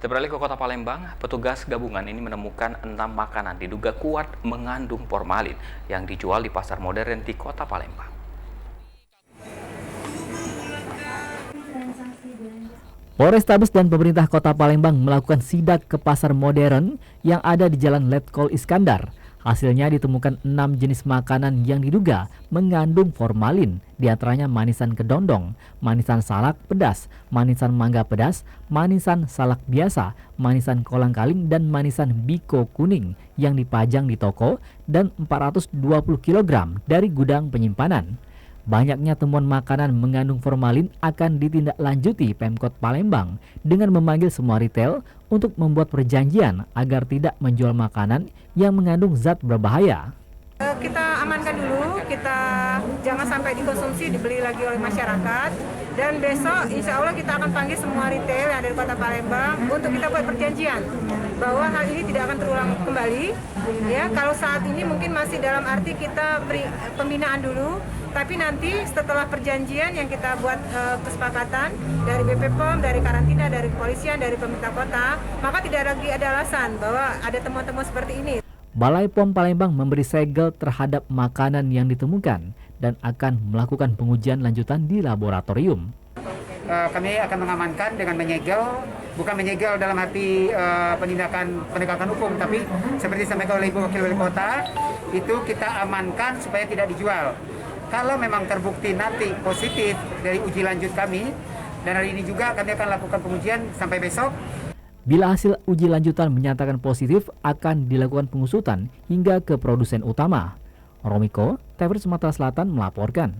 Kita beralih ke Kota Palembang, petugas gabungan ini menemukan 6 makanan diduga kuat mengandung formalin yang dijual di pasar modern di Kota Palembang. Polrestabes dan pemerintah Kota Palembang melakukan sidak ke pasar modern yang ada di Jalan Letkol Iskandar. Hasilnya ditemukan 6 jenis makanan yang diduga mengandung formalin, diantaranya manisan kedondong, manisan salak pedas, manisan mangga pedas, manisan salak biasa, manisan kolang-kaling, dan manisan biko kuning yang dipajang di toko dan 420 kg dari gudang penyimpanan. Banyaknya temuan makanan mengandung formalin akan ditindaklanjuti Pemkot Palembang dengan memanggil semua retail untuk membuat perjanjian agar tidak menjual makanan yang mengandung zat berbahaya. Kita amankan dulu, kita jangan sampai dikonsumsi, dibeli lagi oleh masyarakat. Dan besok insya Allah kita akan panggil semua retail yang ada di Kota Palembang untuk kita buat perjanjian bahwa hal ini tidak akan terulang kembali. Ya, kalau saat ini mungkin masih dalam arti kita beri pembinaan dulu, tapi nanti setelah perjanjian yang kita buat kesepakatan dari BP POM, dari karantina, dari kepolisian, dari pemerintah kota, maka tidak lagi ada alasan bahwa ada temuan-temuan seperti ini. Balai POM Palembang memberi segel terhadap makanan yang ditemukan dan akan melakukan pengujian lanjutan di laboratorium. Kami akan mengamankan dengan menyegel, bukan menyegel dalam arti penegakan hukum, tapi seperti disampaikan oleh Ibu Wakil Wali Kota, itu kita amankan supaya tidak dijual. Kalau memang terbukti nanti positif dari uji lanjut kami, dan hari ini juga kami akan lakukan pengujian sampai besok. Bila hasil uji lanjutan menyatakan positif, akan dilakukan pengusutan hingga ke produsen utama. Romiko, TVRI Sumatera Selatan melaporkan.